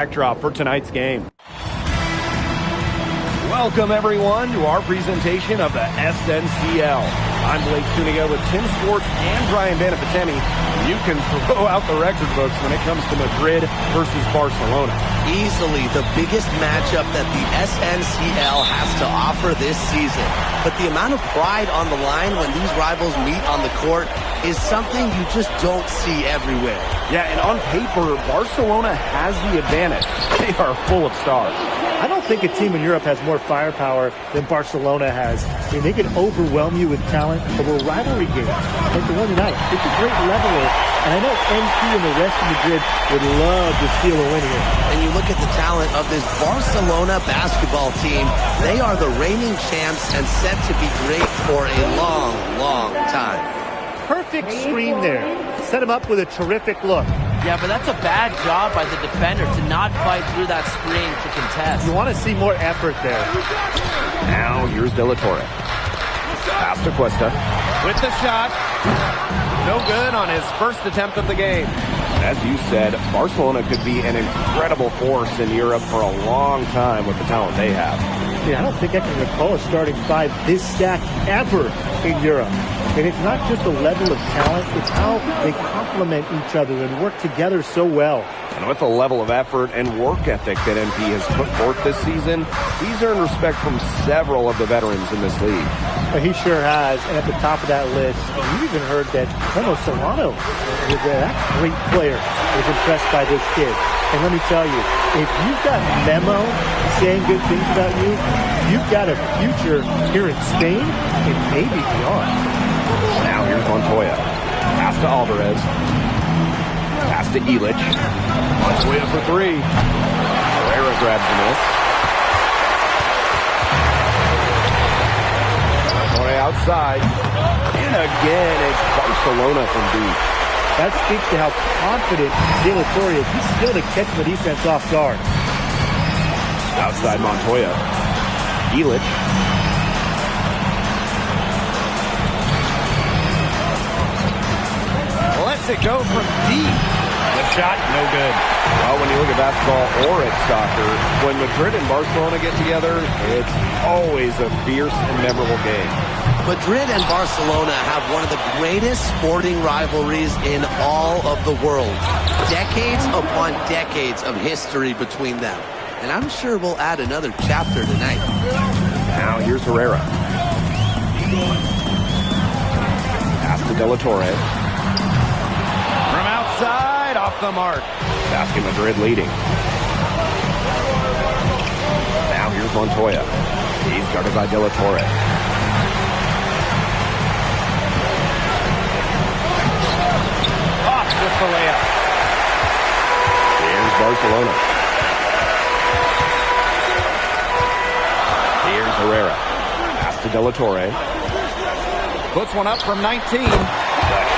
Backdrop for tonight's game. Welcome everyone to our presentation of the SNCL. I'm Blake Suniga with Tim Swartz and Brian Banafitemi. You can throw out the record books when it comes to Madrid versus Barcelona. Easily the biggest matchup that the SNCL has to offer this season. But the amount of pride on the line when these rivals meet on the court is something you just don't see everywhere. Yeah, and on paper, Barcelona has the advantage. They are full of stars. I don't think a team in Europe has more firepower than Barcelona has. I mean, they can overwhelm you with talent over a rivalry game like the one tonight. It's a great leveler, and I know NP and the rest of Madrid would love to steal a win here. And you look at the talent of this Barcelona basketball team, they are the reigning champs and set to be great for a long, long time. Perfect screen there. Set him up with a terrific look. Yeah, but that's a bad job by the defender to not fight through that screen to contest. You want to see more effort there. Now here's De La Torre. Pass to Cuesta. With the shot. No good on his first attempt of the game. As you said, Barcelona could be an incredible force in Europe for a long time with the talent they have. Yeah, I don't think I can recall a starting five this stacked ever in Europe. And it's not just the level of talent, it's how they complement each other and work together so well. And with the level of effort and work ethic that NP has put forth this season, he's earned respect from several of the veterans in this league. He sure has. And at the top of that list, you even heard that Memo Solano, that great player, was impressed by this kid. And let me tell you, if you've got Memo saying good things about you, you've got a future here in Spain and maybe beyond. Now here's Montoya. Pass to Alvarez. Pass to Ilic. Montoya for three. Herrera grabs the miss. Montoya outside. And again, it's Barcelona from deep. That speaks to how confident De La Torre is. He's still to catch the defense off guard. Outside Montoya. Ilic. Lets it go from deep. The shot, no good. Well, when you look at basketball or at soccer, when Madrid and Barcelona get together, it's always a fierce and memorable game. Madrid and Barcelona have one of the greatest sporting rivalries in all of the world. Decades upon decades of history between them. And I'm sure we'll add another chapter tonight. Now here's Herrera. Pass to De La Torre. From outside, off the mark. Basket Madrid leading. Now here's Montoya. He's guarded by De La Torre. Off with the layup. Here's Barcelona. Here's Herrera. Pass to De La Torre. Puts one up from 19. The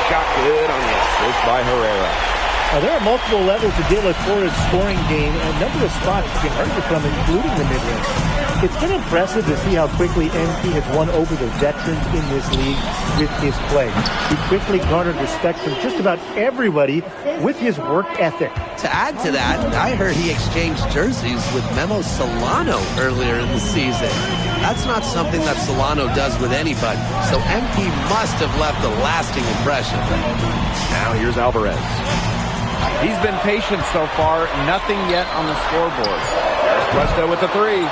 shot good on the assist by Herrera. Now, there are multiple levels to De La Torre's scoring game, and a number of spots you can earn from, including the mid-range. It's been impressive to see how quickly NP has won over the veterans in this league with his play. He quickly garnered respect from just about everybody with his work ethic. To add to that, I heard he exchanged jerseys with Memo Solano earlier in the season. That's not something that Solano does with anybody, so NP must have left a lasting impression. Now here's Alvarez. He's been patient so far, nothing yet on the scoreboard. There's Cuesta with the three.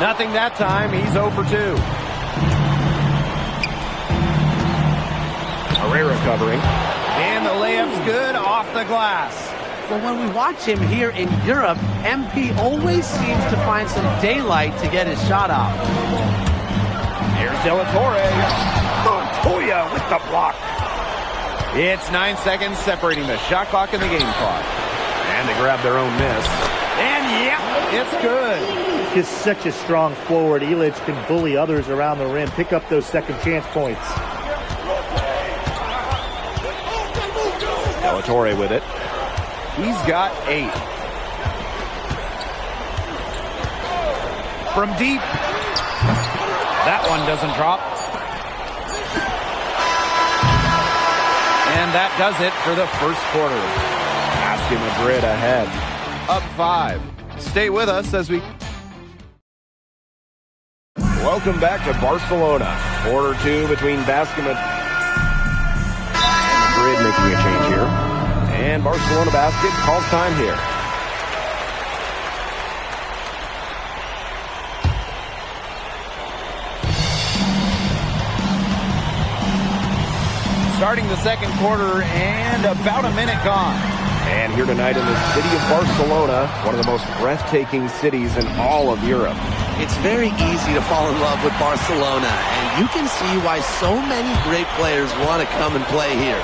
Nothing that time, he's 0 for 2. Herrera covering. And the layup's good off the glass. But when we watch him here in Europe, MP always seems to find some daylight to get his shot off. Here's De La Torre. Montoya with the block. It's 9 seconds separating the shot clock and the game clock. And they grab their own miss. And yep, it's good. He's such a strong forward. Ilic can bully others around the rim, pick up those second chance points. De La Torre with it. He's got 8. From deep. That one doesn't drop. And that does it for the first quarter. Basket Madrid ahead. up 5. Stay with us as we... Welcome back to Barcelona. Quarter 2 between Basket and Madrid making a change here. And Barcelona Basket calls time here. Starting the second quarter and about a minute gone. And here tonight in the city of Barcelona, one of the most breathtaking cities in all of Europe. It's very easy to fall in love with Barcelona, and you can see why so many great players want to come and play here.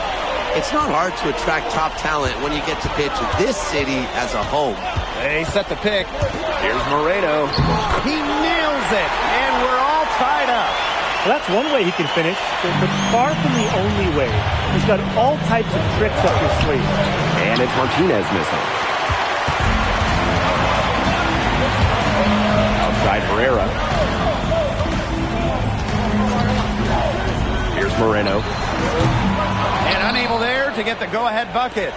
It's not hard to attract top talent when you get to pitch this city as a home. They set the pick. Here's Moreno. He nails it, and we're all tied up. Well, that's one way he can finish, but far from the only way. He's got all types of tricks up his sleeve. And it's Martinez missing. Outside Herrera. Here's Moreno. And unable there to get the go-ahead bucket.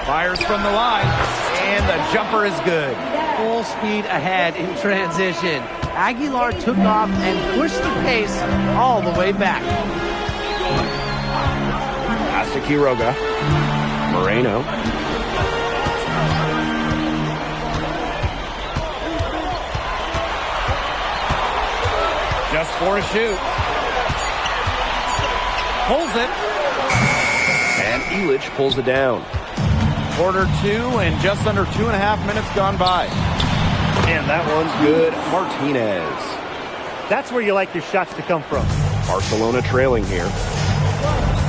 Fires from the line, and the jumper is good. Full speed ahead in transition. Aguilar took off and pushed the pace all the way back. Pass to Quiroga. Moreno. Just for a shoot. Pulls it. And Illich pulls it down. Quarter 2 and just under 2.5 minutes gone by. And that one's good. Martinez. That's where you like your shots to come from. Barcelona trailing here.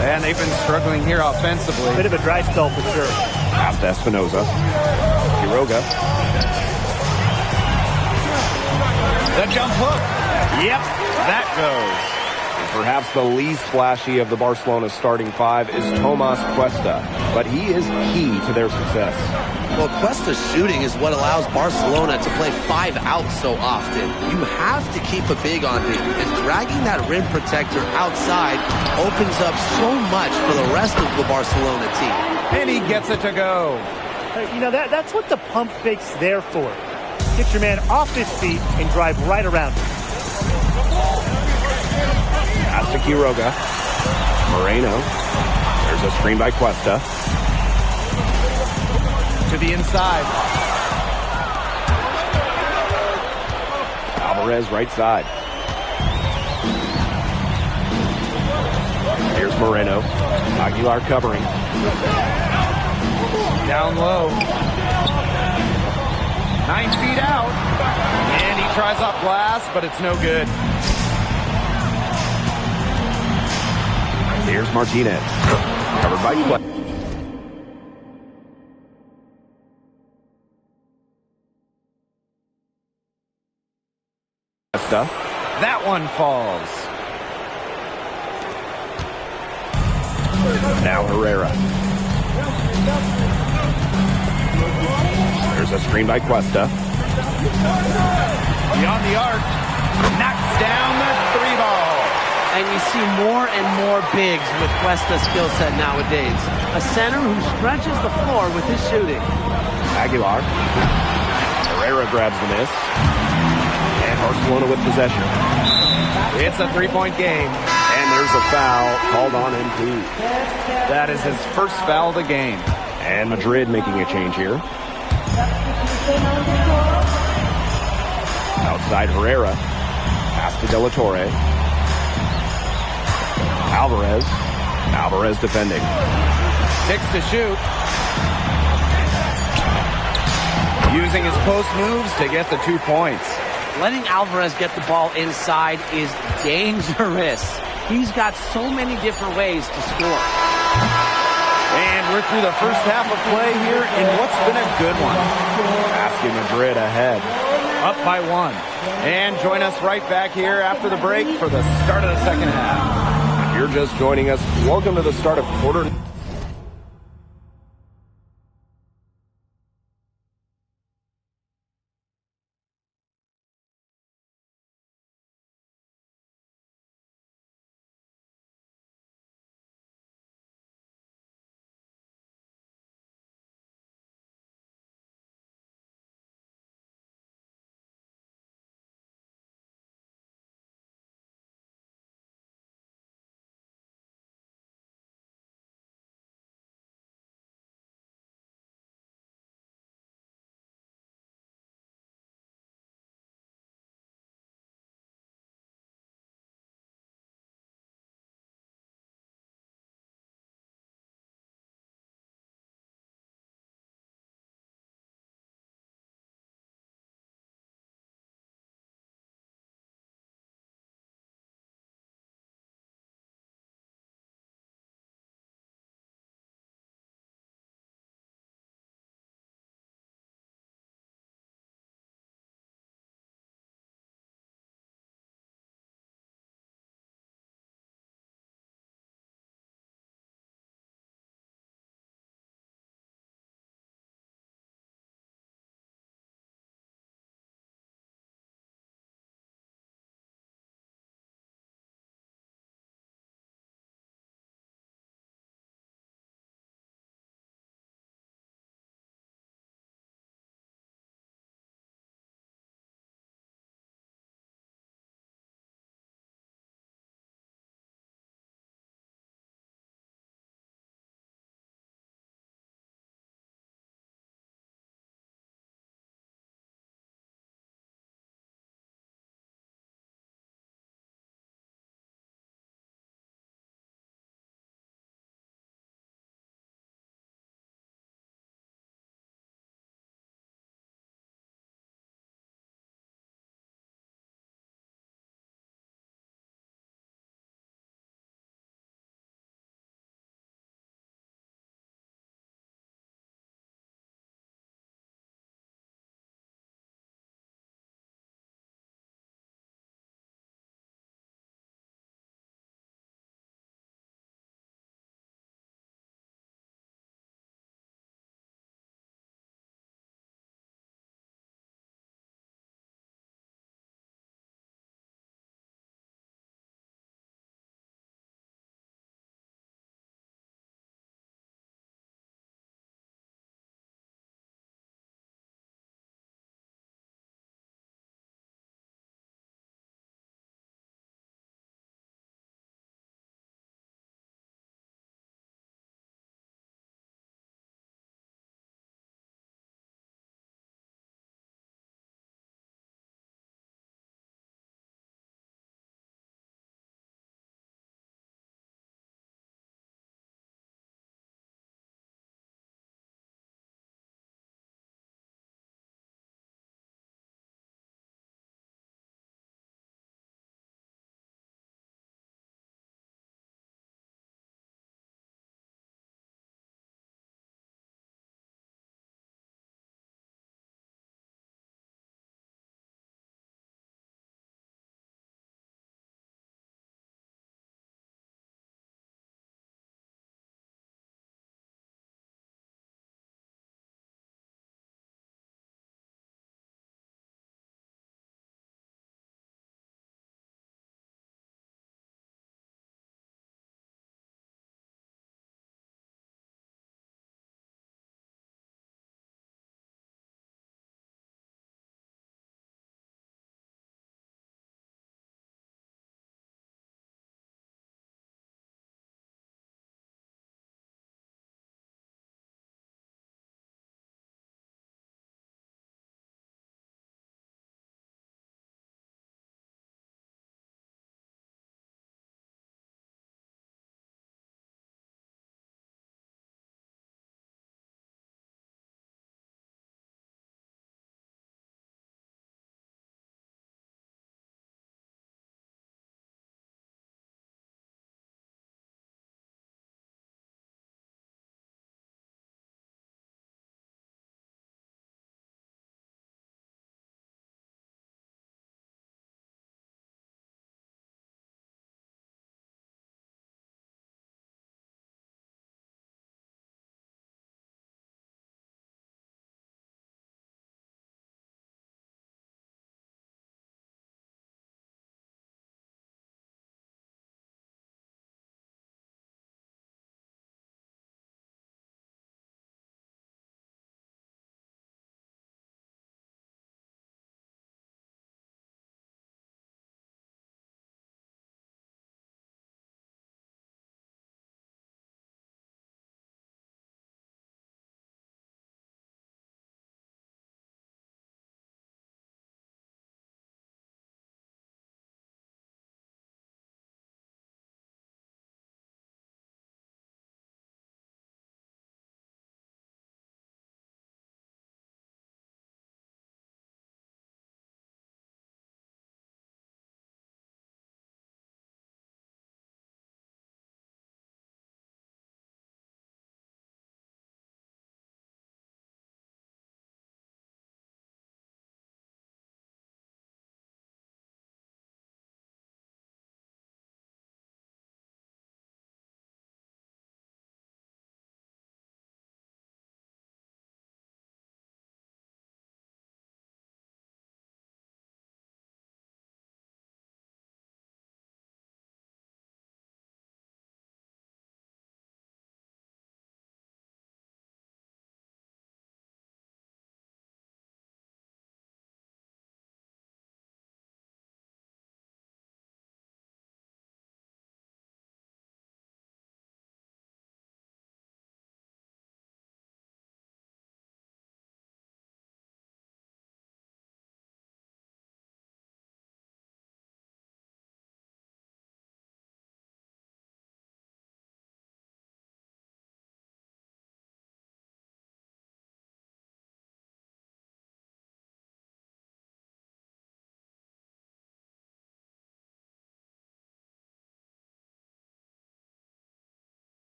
And they've been struggling here offensively. Bit of a dry spell for sure. Pass to Espinoza. Quiroga. The jump hook. Yep, that goes. And perhaps the least flashy of the Barcelona starting 5 is Tomas Cuesta. But he is key to their success. Well, Cuesta's shooting is what allows Barcelona to play 5 out so often. You have to keep a big on him, and dragging that rim protector outside opens up so much for the rest of the Barcelona team. And he gets it to go. You know, that's what the pump fake's there for. Get your man off his feet and drive right around him. Pass to Quiroga. Moreno. There's a screen by Cuesta. To the inside. Alvarez right side. Here's Moreno. Aguilar covering. Down low. 9 feet out. And he tries off glass, but it's no good. Here's Martinez. Covered by Cuesta. That one falls. Now Herrera. There's a screen by Cuesta. Beyond the arc. Knocks down the 3-ball. And you see more and more bigs with Cuesta's skill set nowadays. A center who stretches the floor with his shooting. Aguilar. Herrera grabs the miss. And Barcelona with possession. It's a 3-point game. And there's a foul called on him too. That is his first foul of the game. And Madrid making a change here. Outside Herrera. Pass to De La Torre. Alvarez. Alvarez defending. 6 to shoot. Using his post moves to get the 2 points. Letting Alvarez get the ball inside is dangerous. He's got so many different ways to score. And we're through the first half of play here in what's been a good one. Basket Madrid ahead. Up by 1. And join us right back here after the break for the start of the second half. If you're just joining us, welcome to the start of quarter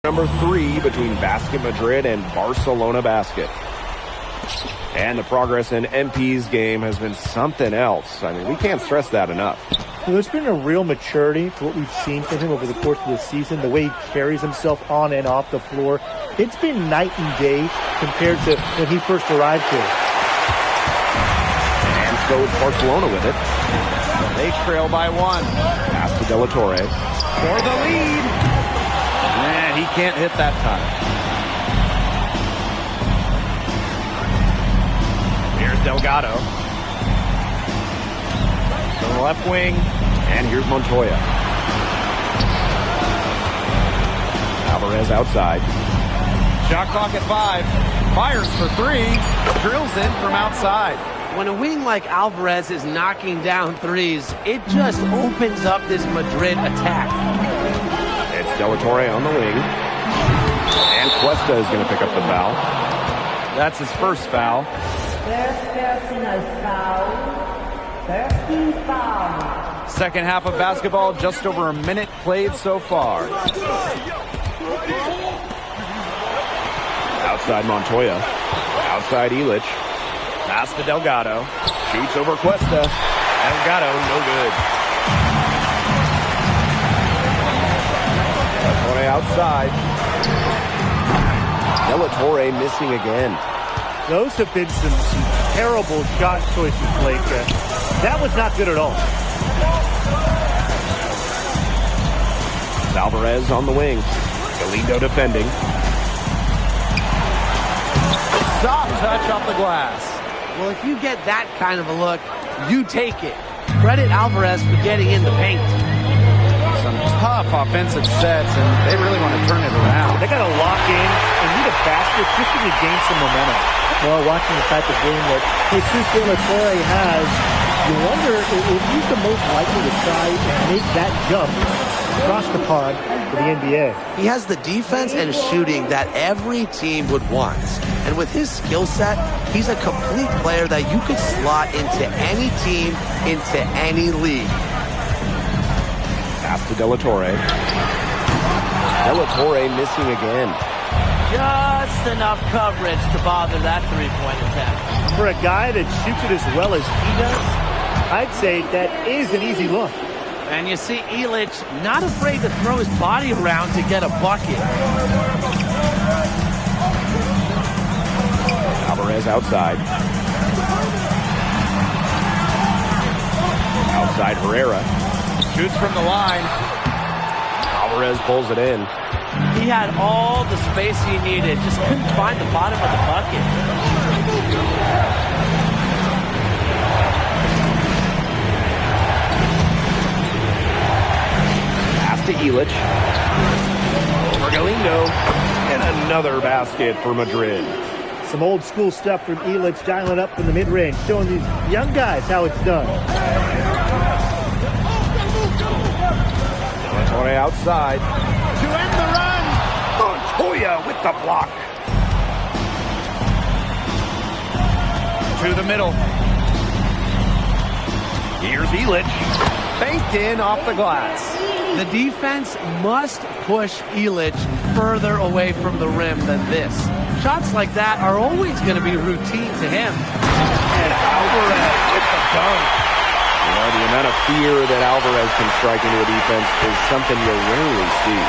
Number 3 between Basket Madrid and Barcelona Basket. And the progress in MP's game has been something else. I mean, we can't stress that enough. Well, there's been a real maturity to what we've seen from him over the course of the season, the way he carries himself on and off the floor. It's been night and day compared to when he first arrived here. And so it's Barcelona with it. They trail by 1. Pass to De La Torre. For the lead. Man, he can't hit that time. Here's Delgado. To the left wing. And here's Montoya. Alvarez outside. Shot clock at 5. Fires for 3. Drills in from outside. When a wing like Alvarez is knocking down threes, it just opens up this Madrid attack. It's De La Torre on the wing. And Cuesta is going to pick up the foul. That's his first foul. First personal foul. First team foul. Second half of basketball, just over a minute played so far. Outside Montoya. Outside Illich. Pass to Delgado. Shoots over Cuesta. Delgado, no good. De La Torre outside. De La Torre missing again. Those have been some terrible shot choices, Blake. That was not good at all. It's Alvarez on the wing. Galindo defending. Soft touch off the glass. Well, if you get that kind of a look, you take it. Credit Alvarez for getting in the paint. Some tough offensive sets, and they really want to turn it around. They got to lock in and need a basket just to regain some momentum. Well, watching the type of game that Jesus De La Torre has, you wonder if he's the most likely to try and make that jump across the pond for the NBA. He has the defense and shooting that every team would want. And with his skill set, he's a complete player that you could slot into any team, into any league. Pass to De La Torre. De La Torre missing again. Just enough coverage to bother that three-point attempt. For a guy that shoots it as well as he does, I'd say that is an easy look. And you see Illich not afraid to throw his body around to get a bucket. Alvarez outside. Outside Herrera. Shoots from the line. Alvarez pulls it in. He had all the space he needed, just couldn't find the bottom of the bucket. Pass to Illich. For Galindo. And another basket for Madrid. Some old school stuff from Illich, dialing up from the mid-range, showing these young guys how it's done. De La Torre outside. To end the run. Montoya with the block. To the middle. Here's Illich. Banked in off the glass. The defense must push Illich further away from the rim than this. Shots like that are always going to be routine to him. And Alvarez with the dunk. You know, the amount of fear that Alvarez can strike into a defense is something you rarely see.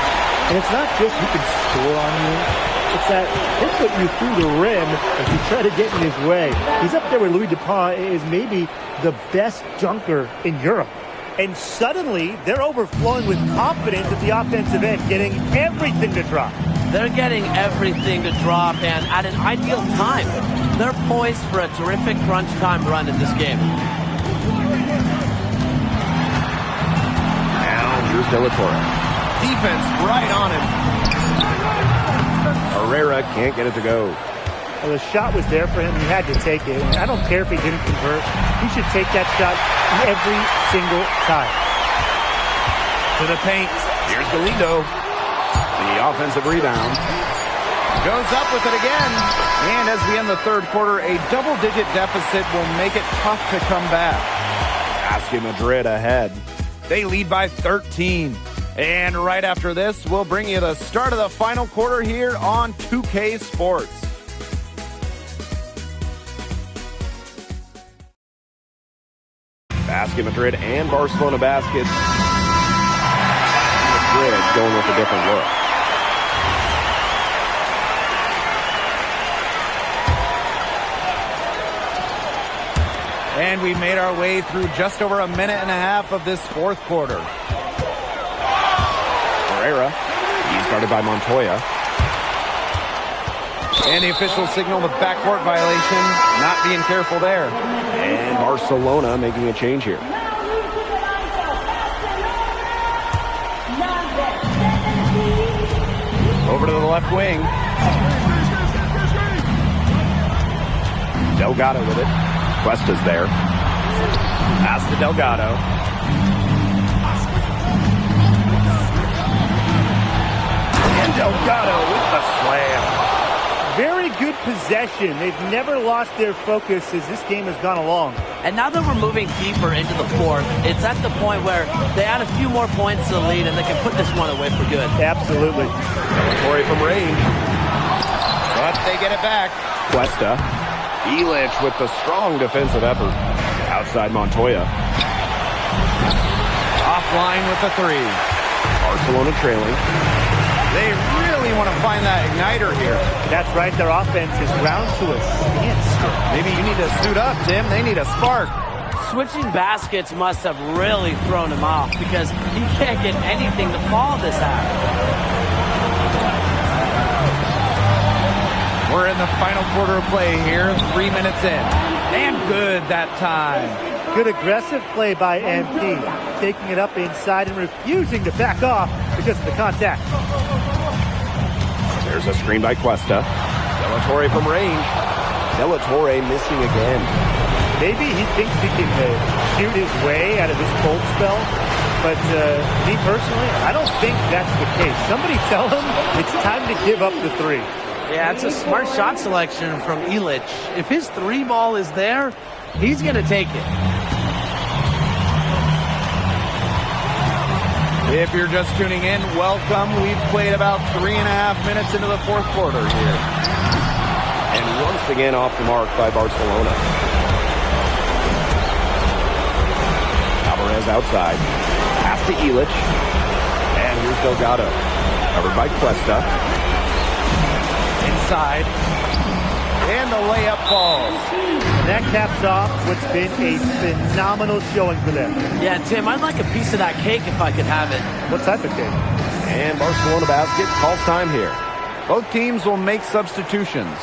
And it's not just who can score on you. It's that he'll put you through the rim if you try to get in his way. He's up there with Louis Dupont, is maybe the best dunker in Europe. And suddenly, they're overflowing with confidence at the offensive end, getting everything to drop. They're getting everything to drop, and at an ideal time. They're poised for a terrific crunch time run in this game. Now, here's De La Torre. Defense right on him. Herrera can't get it to go. Well, the shot was there for him. He had to take it. I don't care if he didn't convert. He should take that shot every single time. To the paint. Here's Galindo. The offensive rebound. Goes up with it again. And as we end the third quarter, a double-digit deficit will make it tough to come back. Basket Madrid ahead. They lead by 13. And right after this, we'll bring you the start of the final quarter here on 2K Sports. Basket Madrid and Barcelona basket. Madrid going with a different look. And we made our way through just over a minute and a half of this fourth quarter. Herrera, he's guarded by Montoya. And the officials signal the backcourt violation, not being careful there. And Barcelona making a change here. Over to the left wing. Delgado with it. Cuesta's there. Pass to Delgado. And Delgado with the slam. Very good possession. They've never lost their focus as this game has gone along. And now that we're moving deeper into the fourth, it's at the point where they add a few more points to the lead and they can put this one away for good. Absolutely. Torrey from range. But they get it back. Cuesta. Illich with the strong defensive effort. Outside Montoya. Offline with the three. Barcelona trailing. They really want to find that igniter here. That's right. Their offense is ground to a standstill. Maybe you need to suit up, Tim. They need a spark. Switching baskets must have really thrown him off because he can't get anything to fall this half. We're in the final quarter of play here, 3 minutes in. And good that time. Good aggressive play by MP, taking it up inside and refusing to back off because of the contact. There's a screen by Cuesta. De La Torre from range. De La Torre missing again. Maybe he thinks he can shoot his way out of this cold spell, but me personally, I don't think that's the case. Somebody tell him it's time to give up the three. Yeah, it's a smart shot selection from Illich. If his three ball is there, he's going to take it. If you're just tuning in, welcome. We've played about 3.5 minutes into the fourth quarter here. And once again off the mark by Barcelona. Alvarez outside. Pass to Illich. And here's Delgado. Covered by Cuesta. Inside. And the layup falls. That caps off what's been a phenomenal showing for them. Yeah, Tim, I'd like a piece of that cake if I could have it. What type of cake? And Barcelona basket calls time here. Both teams will make substitutions.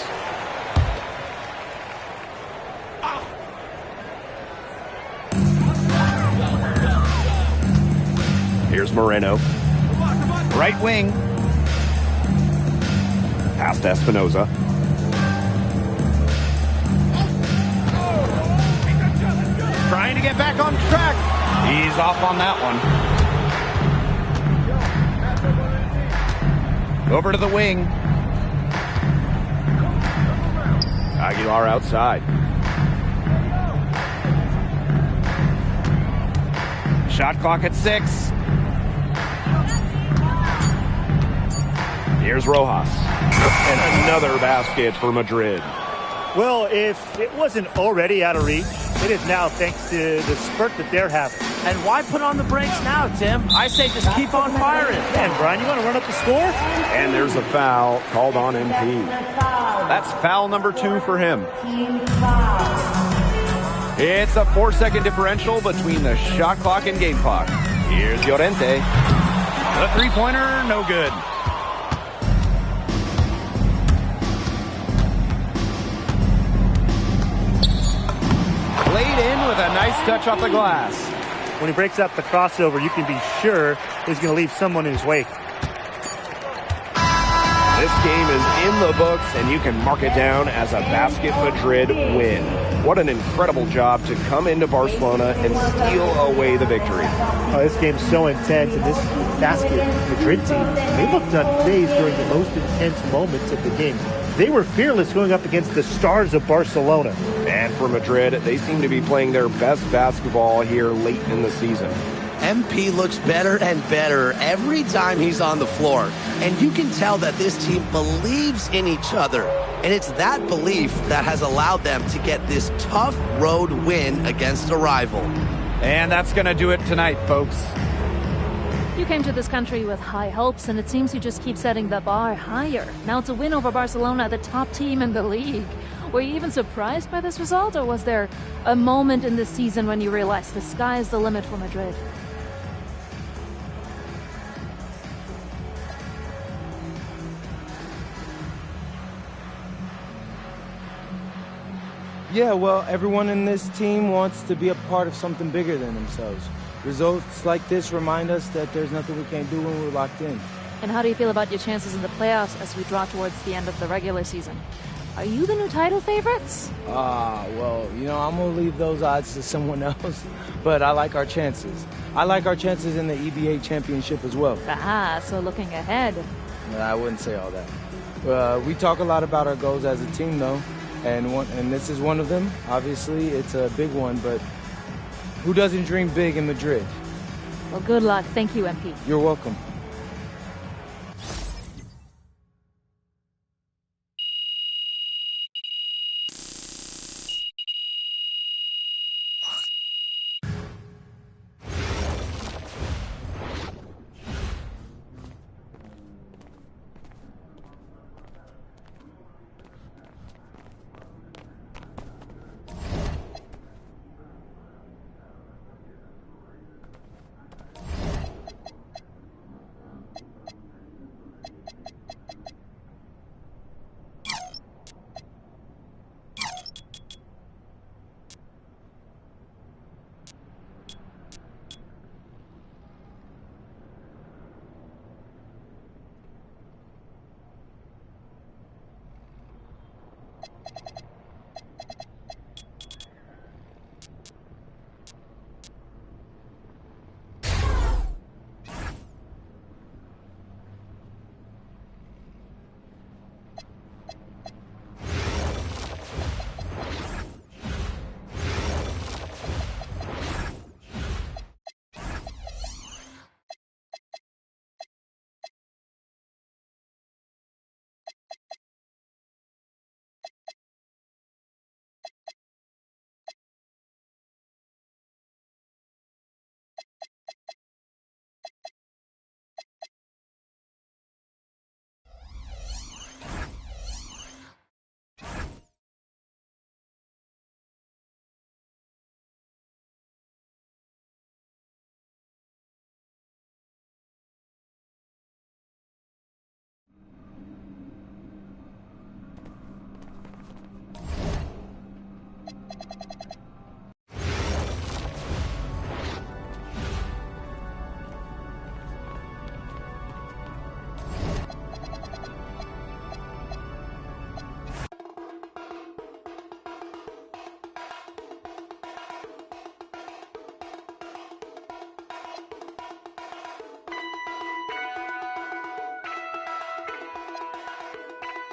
Here's Moreno. Right wing. Pass to Espinoza. Trying to get back on track. He's off on that one. Over to the wing. Aguilar outside. Shot clock at 6. Here's Rojas. And another basket for Madrid. Well, if it wasn't already out of reach, it is now thanks to the spurt that they're having. And why put on the brakes now, Tim? I say just keep on firing. And Brian, you want to run up the score? And there's a foul called on MP. That's foul number 2 for him. Team foul. It's a 4-second differential between the shot clock and game clock. Here's Llorente. The three-pointer, no good. Laid in with a nice touch off the glass. When he breaks out the crossover, you can be sure he's going to leave someone in his wake. This game is in the books, and you can mark it down as a Basket Madrid win. What an incredible job to come into Barcelona and steal away the victory. Oh, this game's so intense, and this Basket Madrid team, they looked unfazed during the most intense moments of the game. They were fearless going up against the stars of Barcelona. And for Madrid, they seem to be playing their best basketball here late in the season. MP looks better and better every time he's on the floor. And you can tell that this team believes in each other. And it's that belief that has allowed them to get this tough road win against a rival. And that's going to do it tonight, folks. You came to this country with high hopes, and it seems you just keep setting the bar higher. Now it's a win over Barcelona, the top team in the league. Were you even surprised by this result, or was there a moment in this season when you realized the sky is the limit for Madrid? Yeah, well, everyone in this team wants to be a part of something bigger than themselves. Results like this remind us that there's nothing we can't do when we're locked in. And how do you feel about your chances in the playoffs as we draw towards the end of the regular season? Are you the new title favorites? Well, you know, I'm going to leave those odds to someone else, but I like our chances. I like our chances in the EBA championship as well. So looking ahead. I wouldn't say all that. We talk a lot about our goals as a team, though, and this is one of them. Obviously, it's a big one, but who doesn't dream big in Madrid? Well, good luck. Thank you, MP. You're welcome.